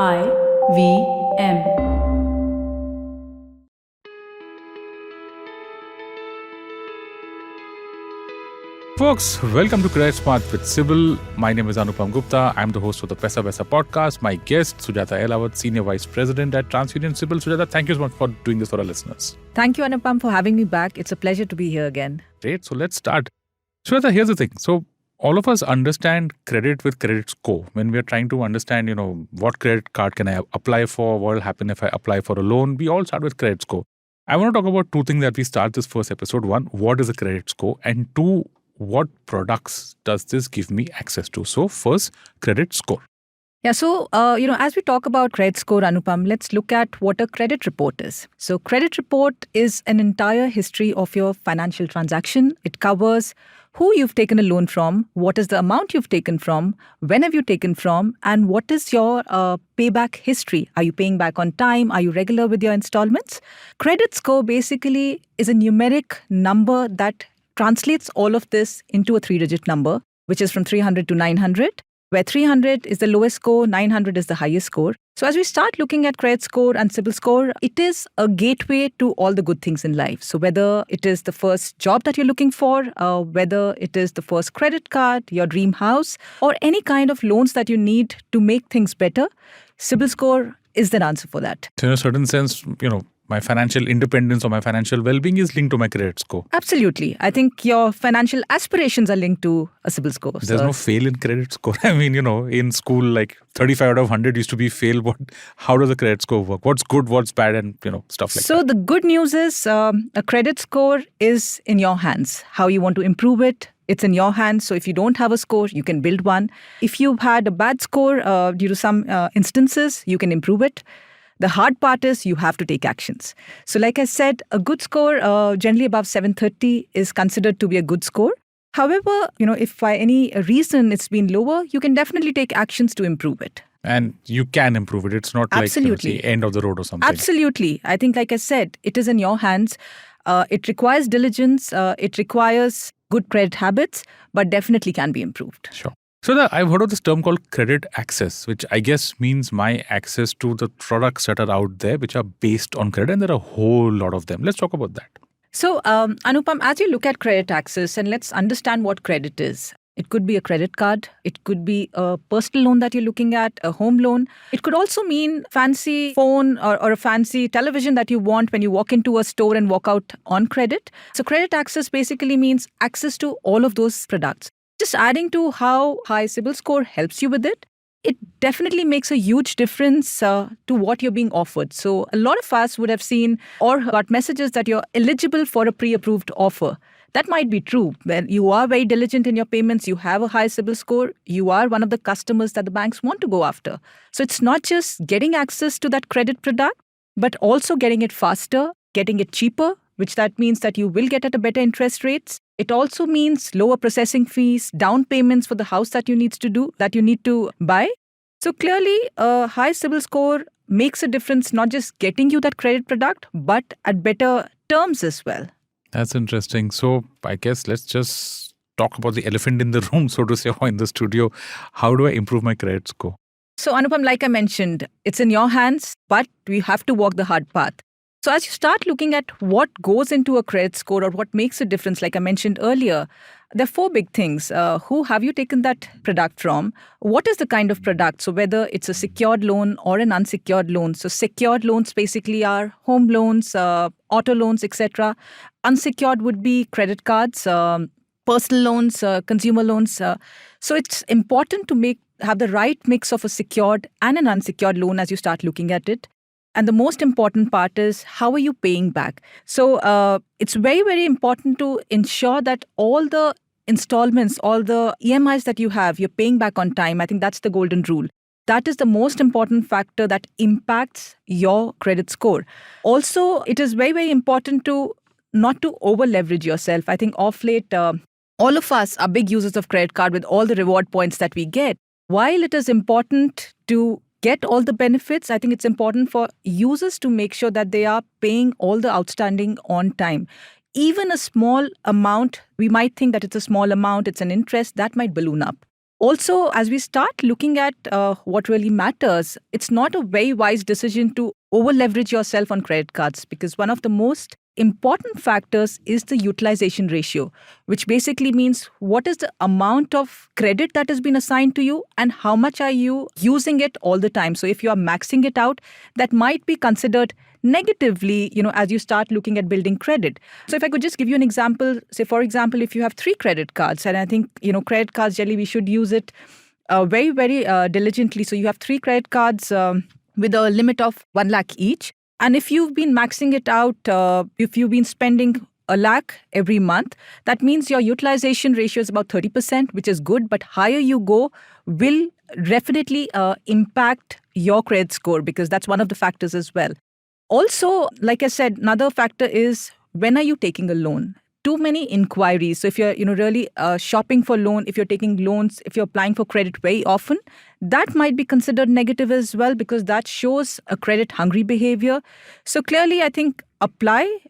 IVM. Folks, welcome to Credit Smart with CIBIL. My name is Anupam Gupta. I'm the host of the Paisa Vaisa podcast. My guest, Sujata Ahlawat, Senior Vice President at TransUnion CIBIL. Sujata, thank you so much for doing this for our listeners. Thank you, Anupam, for having me back. It's a pleasure to be here again. Great. So let's start. Sujata, here's the thing. So all of us understand credit with credit score. When we're trying to understand, what credit card can I apply for? What will happen if I apply for a loan? We all start with credit score. I want to talk about two things that we start this first episode. One, what is a credit score? And two, what products does this give me access to? So first, credit score. Yeah, so, as we talk about credit score, Anupam, let's look at what a credit report is. So credit report is an entire history of your financial transaction. It covers who you've taken a loan from, what is the amount you've taken from, when have you taken from, and what is your payback history. Are you paying back on time? Are you regular with your installments? Credit score basically is a numeric number that translates all of this into a three-digit number, which is from 300 to 900, where 300 is the lowest score, 900 is the highest score. So as we start looking at credit score and CIBIL score, it is a gateway to all the good things in life. So whether it is the first job that you're looking for, whether it is the first credit card, your dream house, or any kind of loans that you need to make things better, CIBIL score is the answer for that. So in a certain sense, my financial independence or my financial well-being is linked to my credit score. Absolutely. I think your financial aspirations are linked to a CIBIL score. There's no fail in credit score. I mean, in school, like 35 out of 100 used to be fail. How does the credit score work? What's good, what's bad, and stuff like that. So the good news is a credit score is in your hands. How you want to improve it, it's in your hands. So if you don't have a score, you can build one. If you've had a bad score due to some instances, you can improve it. The hard part is you have to take actions. So like I said, a good score, generally above 730, is considered to be a good score. However, if by any reason it's been lower, you can definitely take actions to improve it. And you can improve it. It's not Absolutely. Like the end of the road or something. Absolutely. I think, like I said, it is in your hands. It requires diligence. It requires good credit habits, but definitely can be improved. Sure. So I've heard of this term called credit access, which I guess means my access to the products that are out there, which are based on credit. And there are a whole lot of them. Let's talk about that. So, Anupam, as you look at credit access, and let's understand what credit is. It could be a credit card. It could be a personal loan that you're looking at, a home loan. It could also mean fancy phone or a fancy television that you want when you walk into a store and walk out on credit. So credit access basically means access to all of those products. Just adding to how high CIBIL score helps you with it, it definitely makes a huge difference to what you're being offered. So a lot of us would have seen or got messages that you're eligible for a pre-approved offer. That might be true. When you are very diligent in your payments, you have a high CIBIL score, you are one of the customers that the banks want to go after. So it's not just getting access to that credit product, but also getting it faster, getting it cheaper, which that means that you will get at a better interest rates. It also means lower processing fees, down payments for the house that you need to buy. So clearly, a high CIBIL score makes a difference, not just getting you that credit product, but at better terms as well. That's interesting. So I guess let's just talk about the elephant in the room, so to say, or in the studio. How do I improve my credit score? So Anupam, like I mentioned, it's in your hands, but we have to walk the hard path. So as you start looking at what goes into a credit score or what makes a difference, like I mentioned earlier, there are four big things. Who have you taken that product from? What is the kind of product? So whether it's a secured loan or an unsecured loan. So secured loans basically are home loans, auto loans, etc. Unsecured would be credit cards, personal loans, consumer loans. So it's important to have the right mix of a secured and an unsecured loan as you start looking at it. And the most important part is how are you paying back? So it's very, very important to ensure that all the installments, all the EMIs that you have, you're paying back on time. I think that's the golden rule. That is the most important factor that impacts your credit score. Also, it is very, very important to not to over leverage yourself. I think off late, all of us are big users of credit card with all the reward points that we get. While it is important to get all the benefits, I think it's important for users to make sure that they are paying all the outstanding on time. Even a small amount, we might think that it's a small amount, it's an interest, that might balloon up. Also, as we start looking at what really matters, it's not a very wise decision to over leverage yourself on credit cards, because one of the most important factors is the utilization ratio, which basically means what is the amount of credit that has been assigned to you and how much are you using it all the time. So if you are maxing it out, that might be considered negatively, as you start looking at building credit. So if I could just give you an example, say, for example, if you have 3 credit cards, and I think, credit cards, generally, we should use it very, very diligently. So you have 3 credit cards with a limit of 1 lakh each. And if you've been maxing it out, if you've been spending a lakh every month, that means your utilization ratio is about 30%, which is good. But higher you go will definitely impact your credit score, because that's one of the factors as well. Also, like I said, another factor is, when are you taking a loan? Too many inquiries. So if you're really shopping for loan, if you're taking loans, if you're applying for credit very often, that might be considered negative as well, because that shows a credit hungry behavior. So clearly, I think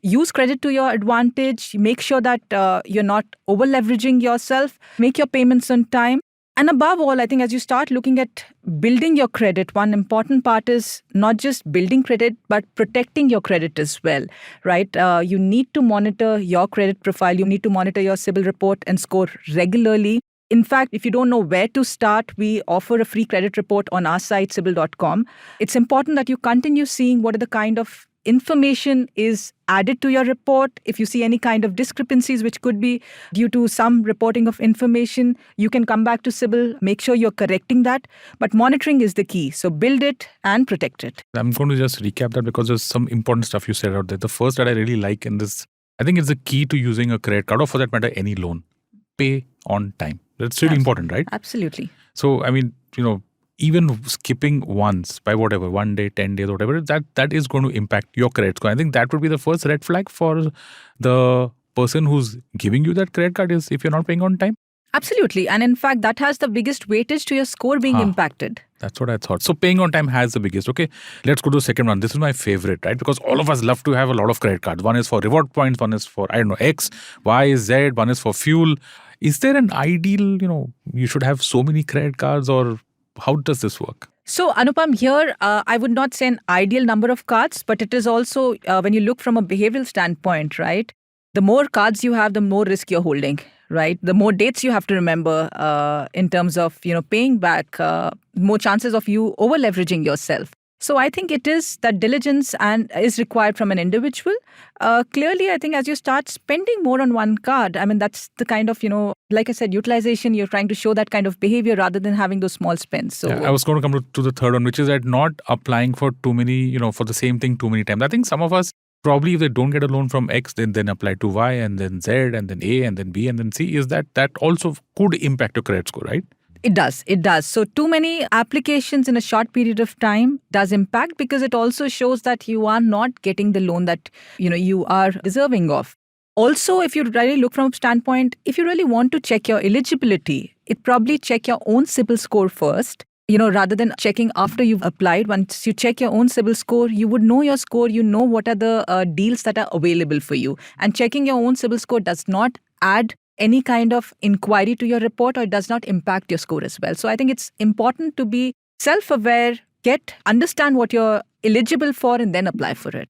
use credit to your advantage, make sure that you're not over leveraging yourself, make your payments on time. And above all, I think as you start looking at building your credit, one important part is not just building credit, but protecting your credit as well, right? You need to monitor your credit profile. You need to monitor your CIBIL report and score regularly. In fact, if you don't know where to start, we offer a free credit report on our site, CIBIL.com. It's important that you continue seeing what are the kind of information is added to your report. If you see any kind of discrepancies, which could be due to some reporting of information, you can come back to CIBIL, make sure you're correcting that. But monitoring is the key. So build it and protect it. I'm going to just recap that, because there's some important stuff you said out there. The first that I really like in this, I think it's the key to using a credit card, or for that matter, any loan. Pay on time. That's really important, right? Absolutely. So, I mean, even skipping once by whatever, 1 day, 10 days, whatever, that is going to impact your credit score. I think that would be the first red flag for the person who's giving you that credit card, is if you're not paying on time. Absolutely. And in fact, that has the biggest weightage to your score being impacted. That's what I thought. So paying on time has the biggest. Okay, let's go to the second one. This is my favorite, right? Because all of us love to have a lot of credit cards. One is for reward points, one is for, X, Y, Z, one is for fuel. Is there an ideal, you should have so many credit cards, or how does this work? So, Anupam, here, I would not say an ideal number of cards, but it is also, when you look from a behavioral standpoint, right? The more cards you have, the more risk you're holding, right? The more dates you have to remember in terms of, paying back, more chances of you over leveraging yourself. So I think it is that diligence and is required from an individual. Clearly, I think as you start spending more on one card, I mean, that's the kind of, like I said, utilization, you're trying to show that kind of behavior rather than having those small spends. So I was going to come to the third one, which is that not applying for too many, for the same thing too many times. I think some of us, probably if they don't get a loan from X, then apply to Y, and then Z, and then A, and then B, and then C, is that also could impact your credit score, right? It does. So too many applications in a short period of time does impact, because it also shows that you are not getting the loan that you are deserving of. Also, if you really look from a standpoint, if you really want to check your eligibility, it probably check your own CIBIL score first, rather than checking after you've applied. Once you check your own CIBIL score, you would know your score, what are the deals that are available for you. And checking your own CIBIL score does not add any kind of inquiry to your report, or it does not impact your score as well. So I think it's important to be self-aware, understand what you're eligible for, and then apply for it.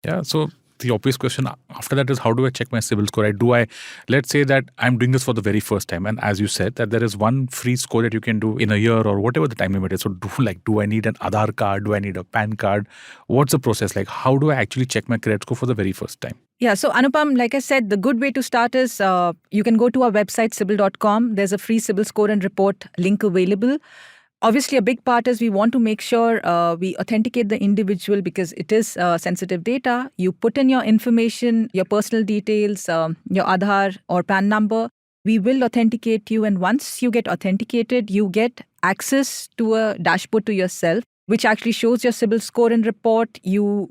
Yeah. So the obvious question after that is, how do I check my CIBIL score? Let's say that I'm doing this for the very first time, and as you said, that there is one free score that you can do in a year or whatever the time limit is. So do I need an Aadhaar card? Do I need a PAN card? What's the process like? How do I actually check my credit score for the very first time? Yeah, so Anupam, like I said, the good way to start is you can go to our website, CIBIL.com. There's a free CIBIL score and report link available. Obviously, a big part is we want to make sure we authenticate the individual, because it is sensitive data. You put in your information, your personal details, your Aadhaar or PAN number. We will authenticate you. And once you get authenticated, you get access to a dashboard to yourself, which actually shows your CIBIL score and report. You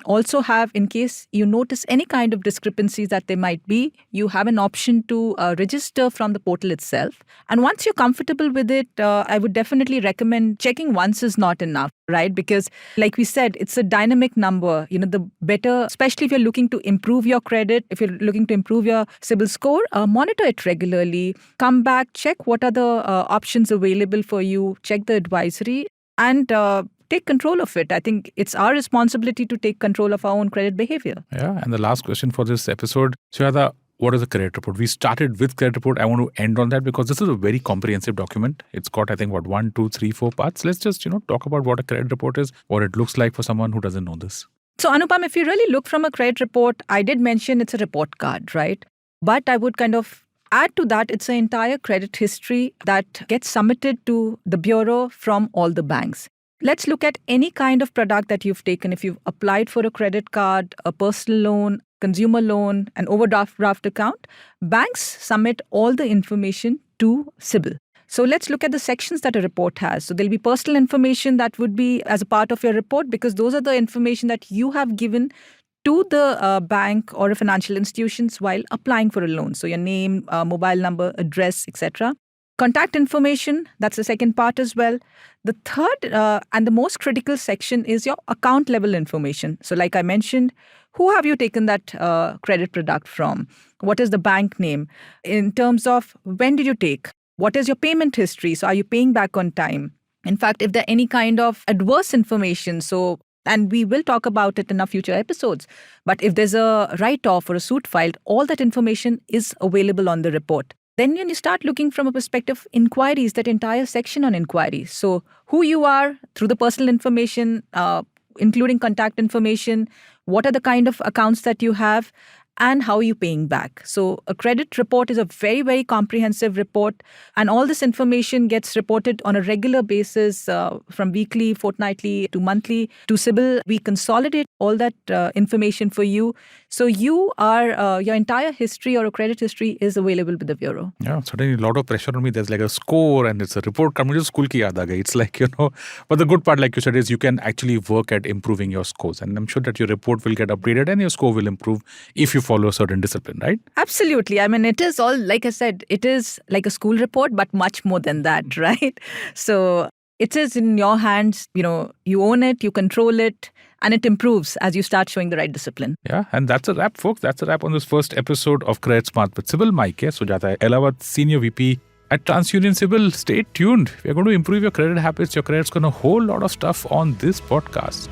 also have, in case you notice any kind of discrepancies that there might be, you have an option to register from the portal itself. And once you're comfortable with it, I would definitely recommend checking once is not enough, right? Because like we said, it's a dynamic number. The better, especially if you're looking to improve your credit, if you're looking to improve your CIBIL score, monitor it regularly. Come back, check what are the options available for you, check the advisory, and take control of it. I think it's our responsibility to take control of our own credit behavior. Yeah, and the last question for this episode, Sujata, what is a credit report? We started with credit report. I want to end on that because this is a very comprehensive document. It's got, I think, 1, 2, 3, 4 parts. Let's just, talk about what a credit report is, what it looks like for someone who doesn't know this. So, Anupam, if you really look from a credit report, I did mention it's a report card, right? But I would kind of add to that, it's an entire credit history that gets submitted to the bureau from all the banks. Let's look at any kind of product that you've taken. If you've applied for a credit card, a personal loan, consumer loan, an overdraft account, banks submit all the information to CIBIL. So let's look at the sections that a report has. So there'll be personal information that would be as a part of your report, because those are the information that you have given to the bank or a financial institutions while applying for a loan. So your name, mobile number, address, etc. Contact information, that's the second part as well. The third and the most critical section is your account level information. So like I mentioned, who have you taken that credit product from? What is the bank name? In terms of when did you take? What is your payment history? So are you paying back on time? In fact, if there are any kind of adverse information, and we will talk about it in our future episodes, but if there's a write-off or a suit filed, all that information is available on the report. Then when you start looking from a perspective of inquiries, that entire section on inquiries. So who you are through the personal information, including contact information, what are the kind of accounts that you have, and how are you paying back? So a credit report is a very, very comprehensive report. And all this information gets reported on a regular basis from weekly, fortnightly to monthly to CIBIL. We consolidate all that information for you. So you are, your entire history or a credit history is available with the bureau. Yeah, certainly a lot of pressure on me. There's like a score and it's a report. School ki yaad aa gayi. It's like, but the good part, like you said, is you can actually work at improving your scores. And I'm sure that your report will get upgraded and your score will improve if you follow a certain discipline, right? Absolutely. I mean, it is all, like I said, it is like a school report, but much more than that, right? So it is in your hands. You own it, you control it, and it improves as you start showing the right discipline. Yeah, and that's a wrap, folks. That's a wrap on this first episode of Credit Smart with CIBIL. My guest, Sujata Ahlawat, Senior VP at TransUnion CIBIL. Stay tuned. We're going to improve your credit habits. Your credit's going to a whole lot of stuff on this podcast.